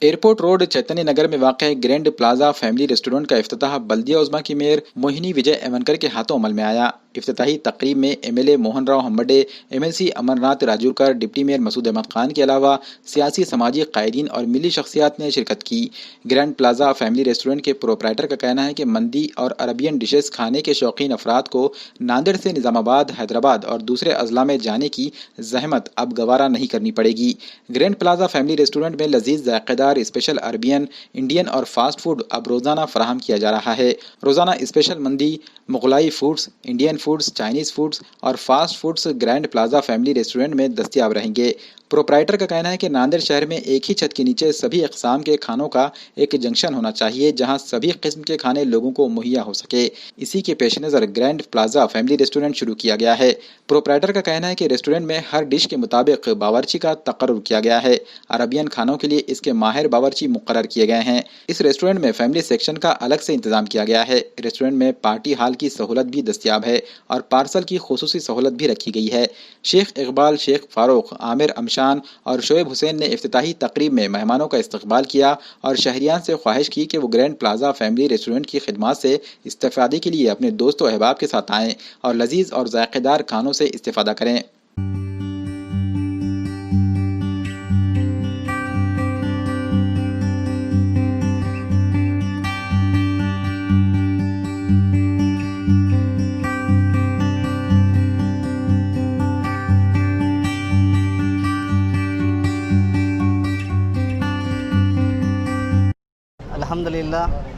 Airport road चैतन्य नगर में वाक़ grand plaza family restaurant का इफ्तिताह बल्दिया उज़्मा की मेयर मोहिनी विजय एवनकर के हाथों अमल में आया। इफ्तिताही तकरीब में MLA Mohan Rao हम्बडे, MLC Amarnath Rajurkar, deputy mayor Masood Ahmad Khan के अलावा सियासी समाजी कायदीन और मिली शख्सियात ने शिरकत की। ग्रैंड प्लाजा फैमिली रेस्टोरेंट के प्रोप्राइटर का कहना है कि मंदी और अरबियन डिशेस खाने के शौकीन अफराद को नांदेड़ से निज़ामाबाद, हैदराबाद और दूसरे अजला में जाने की जहमत अब गवारा नहीं करनी पड़ेगी। ग्रैंड प्लाजा फैमिली रेस्टोरेंट में लजीज जायकेदार स्पेशल अरबियन, इंडियन और फास्ट फूड अब रोजाना फराहम किया जा रहा है। रोजाना स्पेशल मंदी, Mughlai foods, Indian foods, Chinese foods और fast foods grand plaza family restaurant में दस्तयाब रहेंगे। प्रोप्राइटर का कहना है कि नांदेड़ शहर में एक ही छत के नीचे सभी इकसाम के खानों का एक जंक्शन होना चाहिए जहां सभी किस्म के खाने लोगों को मुहैया हो सके। इसी के पेश नज़र ग्रैंड प्लाजा फैमिली रेस्टोरेंट शुरू किया गया है। प्रोप्राइटर का कहना है कि रेस्टोरेंट में हर डिश के मुताबिक बावर्ची का तकर्रुर किया गया है। अरबियन खानों के लिए इसके माहिर बावर्ची मुकर्रर किए गए हैं। इस रेस्टोरेंट में फैमिली सेक्शन का अलग से इंतजाम किया गया है। रेस्टोरेंट में पार्टी हॉल की सहूलत भी दस्तियाब है और पार्सल की खुसूसी सहूलत भी रखी गई है। शेख इकबाल, शेख फारूक, आमिर अमशान और शोएब हुसैन ने इफ्तिताही तकरीब में मेहमानों का इस्तकबाल किया और शहरियान से ख्वाहिश की कि वो ग्रैंड प्लाजा फैमिली रेस्टोरेंट की खिदमत से इस्तेफादे के लिए अपने दोस्तों अहबाब के साथ आएँ और लजीज और जायकेदार खानों से इस्तेफादा करें।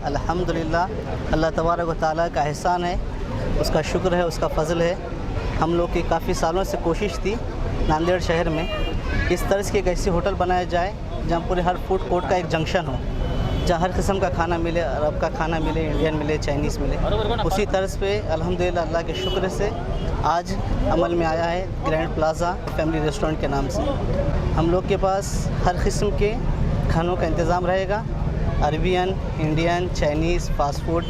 अल्हम्दुलिल्लाह अल्लाह तबारक व तआला का एहसान है, उसका शुक्र है, उसका फ़ज़ल है। हम लोग की काफ़ी सालों से कोशिश थी नांदेड़ शहर में इस तरह की एक ऐसी होटल बनाया जाए जहाँ पूरे हर फूड कोर्ट का एक जंक्शन हो, जहाँ हर किस्म का खाना मिले, अरब का खाना मिले, इंडियन मिले, चाइनीज़ मिले। उसी तर्ज पे अल्हम्दुलिल्लाह अल्लाह के शुक्र से आज अमल में आया है ग्रैंड प्लाजा फैमिली रेस्टोरेंट के नाम से। हम लोग के पास हर किस्म के खानों का इंतज़ाम रहेगा, Arabian, Indian, Chinese, fast food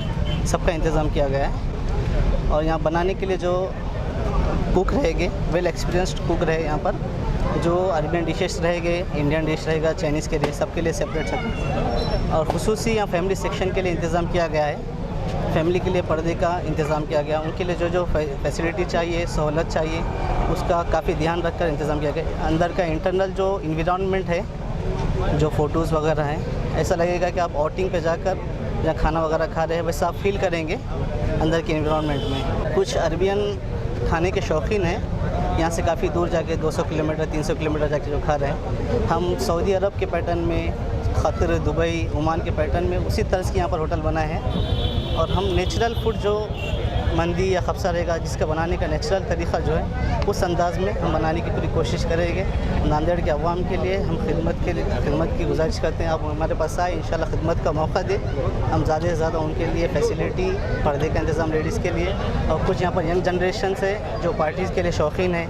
सबका इंतज़ाम किया गया है। और यहाँ बनाने के लिए जो कुक रहेंगे वेल एक्सपीरियंस्ड कुक रहे यहाँ पर, जो अरबियन डिशेस रहेंगे, इंडियन डिश रहेगा, चाइनीज़ के लिए सबके लिए सेपरेट और खुसूसी यहाँ फैमिली सेक्शन के लिए इंतज़ाम किया गया है। फैमिली के लिए पर्दे का इंतज़ाम किया गया, उनके लिए जो जो फैसिलिटी चाहिए, सहूलत चाहिए, उसका काफ़ी ध्यान रखकर इंतज़ाम किया गया। अंदर का इंटरनल जो इन्वायरमेंट है, जो फ़ोटोज़ वगैरह हैं, ऐसा लगेगा कि आप आउटिंग पे जाकर जहाँ खाना वगैरह खा रहे हैं वैसा आप फील करेंगे अंदर के एनवायरनमेंट में। कुछ अरबियन खाने के शौकीन हैं, यहाँ से काफ़ी दूर जाके 200 किलोमीटर 300 किलोमीटर जाके जो खा रहे हैं। हम सऊदी अरब के पैटर्न में, क़तर, दुबई, ओमान के पैटर्न में उसी तरह की यहाँ पर होटल बनाए हैं। और हम नेचुरल फूड जो मंदी या खबसा रहेगा, जिसका बनाने का नेचुरल तरीक़ा जो है उस अंदाज़ में हम बनाने की पूरी कोशिश करेंगे। नांदेड़ के अवाम के लिए हम खिदमत की गुजारिश करते हैं। आप हमारे पास आए, इंशाल्लाह खिदमत का मौका दें। हम ज़्यादा से ज़्यादा उनके लिए फैसिलिटी, पर्दे का इंतज़ाम लेडीज़ के लिए, और कुछ यहाँ पर यंग जनरेशन से जो पार्टीज़ के लिए शौकीन है,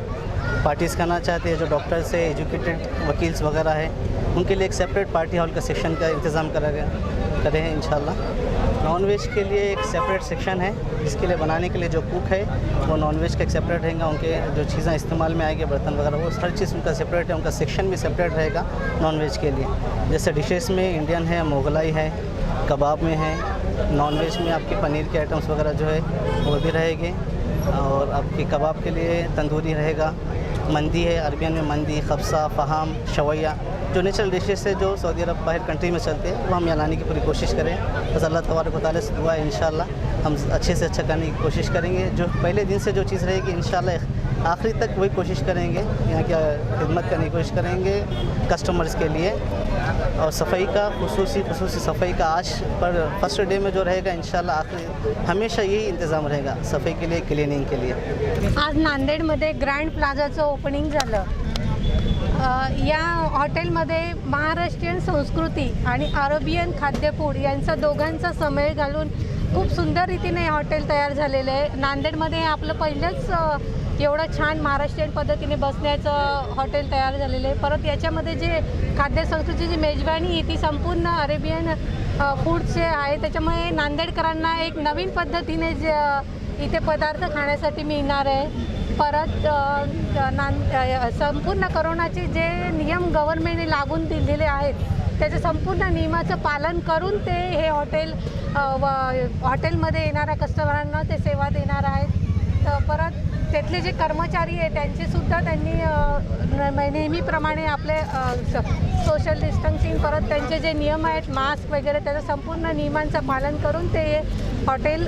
पार्टीज़ करना चाहते हैं, जो डॉक्टर्स है, एजुकेटेड वकील्स वगैरह है, उनके लिए एक सेपरेट पार्टी हॉल का सेक्शन का इंतज़ाम करें इंशाल्लाह। नॉन वेज के लिए एक सेपरेट सेक्शन है, जिसके लिए बनाने के लिए जो कुक है वो नॉन वेज का एक सेपरेट रहेगा। उनके जो चीज़ें इस्तेमाल में आएंगे, बर्तन वगैरह, वो हर चीज़ उनका सेपरेट है। उनका सेक्शन भी सेपरेट रहेगा नॉन वेज के लिए। जैसे डिशेस में इंडियन है, मुगलाई है, कबाब में है, नॉन वेज में आपके पनीर के आइटम्स वगैरह जो है वो भी रहेंगे। और आपके कबाब के लिए तंदूरी रहेगा, मंदी है, अरबियन में मंदी, खबसा, फ़हाम, शवैया, जो नेचुरल डिशेस है जो सऊदी अरब बाहर कंट्री में चलते हैं, वो हम यहाँ लाने की पूरी कोशिश करें। बस अल्लाह तबारक व तआला से दुआ है, इंशाल्लाह हम अच्छे से अच्छा करने की कोशिश करेंगे। जो पहले दिन से जो चीज़ रहेगी इंशाल्लाह आखिरी तक वही कोशिश करेंगे, यहाँ की खिदमत करने की कोशिश करेंगे कस्टमर्स के लिए। और सफाई का खुसूसी सफाई का आज पर फर्स्ट डे में जो रहेगा इंशाल्लाह आखिरी हमेशा यही इंतज़ाम रहेगा सफाई के लिए, क्लिनिंग के लिए। आज नांदेडमध्ये ग्रँड प्लाझाचं ओपनिंग झालं। या हॉटेलमध्ये महाराष्ट्रीयन संस्कृती आणि अरेबियन खाद्यफूड यांचा दोघांचा समन्वय घालून खूप सुंदर रीतीने हे हॉटेल तयार झालेलं आहे। नांदेडमध्ये आपलं पहिलंच एवढं छान महाराष्ट्रीयन पद्धतीने बसण्याचं हॉटेल तयार झालेलं आहे। परत याच्यामध्ये जे खाद्य संस्कृतीची मेजबानी आहे ती संपूर्ण अरेबियन फूडचे आहे, त्याच्यामुळे नांदेडकरांना एक नवीन पद्धतीने जे इथे पदार्थ खाण्यासाठी मिळणार आहे। परत संपूर्ण कोरोनाचे जे नियम गव्हर्नमेंटने लागून दिलेले आहेत त्याच्या संपूर्ण नियमाचं पालन करून ते हे हॉटेलमध्ये येणाऱ्या कस्टमरांना ते सेवा देणार आहेत. परत त्यातले जे कर्मचारी आहेत त्यांचेसुद्धा त्यांनी नेहमीप्रमाणे आपले सोशल डिस्टन्सिंग, परत त्यांचे जे नियम आहेत मास्क वगैरे, त्याचं संपूर्ण नियमांचं पालन करून ते हॉटेल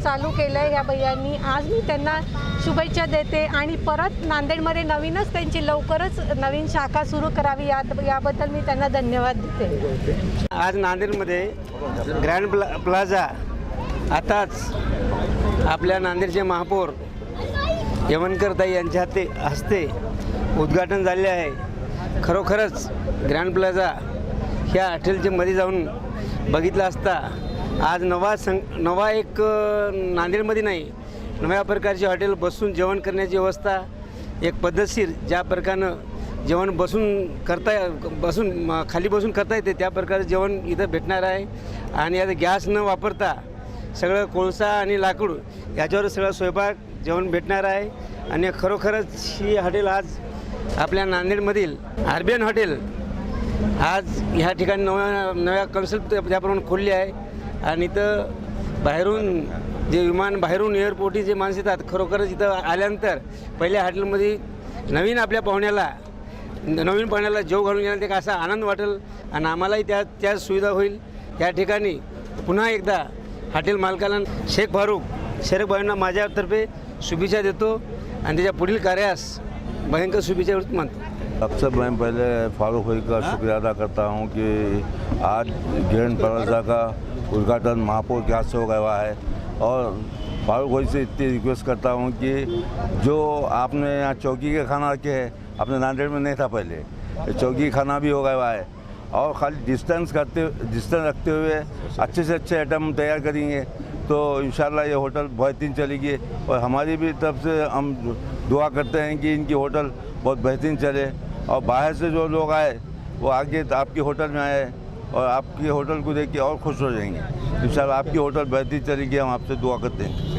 चालू केलं आहे या भैयांनी. आज मी त्यांना शुभेच्छा देते आणि परत नांदेडमध्ये नवीनच त्यांची लवकरच नवीन शाखा सुरू करावी याबद्दल मी त्यांना धन्यवाद देते. आज नांदेडमध्ये ग्रँड प्लाझा आताच आपल्या नांदेडचे महापौर यवनकरताई यांच्या हस्ते उद्घाटन झाले आहे. खरोखरच ग्रँड प्लाझा ह्या हॉटेलच्या मध्ये जाऊन बघितलं असता आज नवा एक नांदेडमध्ये नाही, नव्या प्रकारचे हॉटेल बसून जेवण करण्याची व्यवस्था एक पद्धतशीर ज्या प्रकारानं जेवण बसून खाली बसून करता येते त्या प्रकारचं जेवण इथं भेटणार आहे. आणि आता गॅस न वापरता सगळं कोळसा आणि लाकूड याच्यावर सगळं स्वयंपाक जेवण भेटणार आहे. आणि खरोखरच ही हॉटेल आज आपल्या नांदेडमधील आरबीएन हॉटेल आज ह्या ठिकाणी नव्या कन्सेप्ट त्याप्रमाणे खोलली आहे. आणि इथं बाहेरून जे बाहेरून एअरपोर्टची जे माणसं येतात, खरोखरच इथं आल्यानंतर पहिल्या हॉटेलमध्ये नवीन पाहुण्याला जेव घालून येण्यात एक असा आनंद वाटेल आणि आम्हालाही त्याच सुविधा होईल. या ठिकाणी पुन्हा एकदा हॉटेल मालकाला शेख फारूक भाईंना माझ्यातर्फे शुभेच्छा देतो आणि त्याच्या पुढील कार्यास भयंकर शुभेच्छा मानतो. सबसे मैं पहले फारूक भाई का शुक्रिया अदा करता हूँ कि आज ग्रैंड प्लाजा का उद्घाटन महापौर के हाथ से हो गया है. और फारूक भाई से इतनी रिक्वेस्ट करता हूँ कि जो आपने यहाँ चौकी के खाना रखे हैं, अपने नांदेड़ में नहीं था पहले, चौकी खाना भी हो गया है. और खाली डिस्टेंस रखते हुए अच्छे से अच्छे आइटम तैयार करेंगे तो इंशाल्लाह ये होटल बेहतरीन चलेगी. और हमारी भी तरफ से हम दुआ करते हैं कि इनकी होटल बहुत बेहतरीन चले और बाहर से जो लोग आए वो आगे आपकी होटल में आए और आपकी होटल को देख के और खुश हो जाएंगे. इंशाल्लाह आपकी होटल बेहतरीन चलेगी, हम आपसे दुआ करते हैं.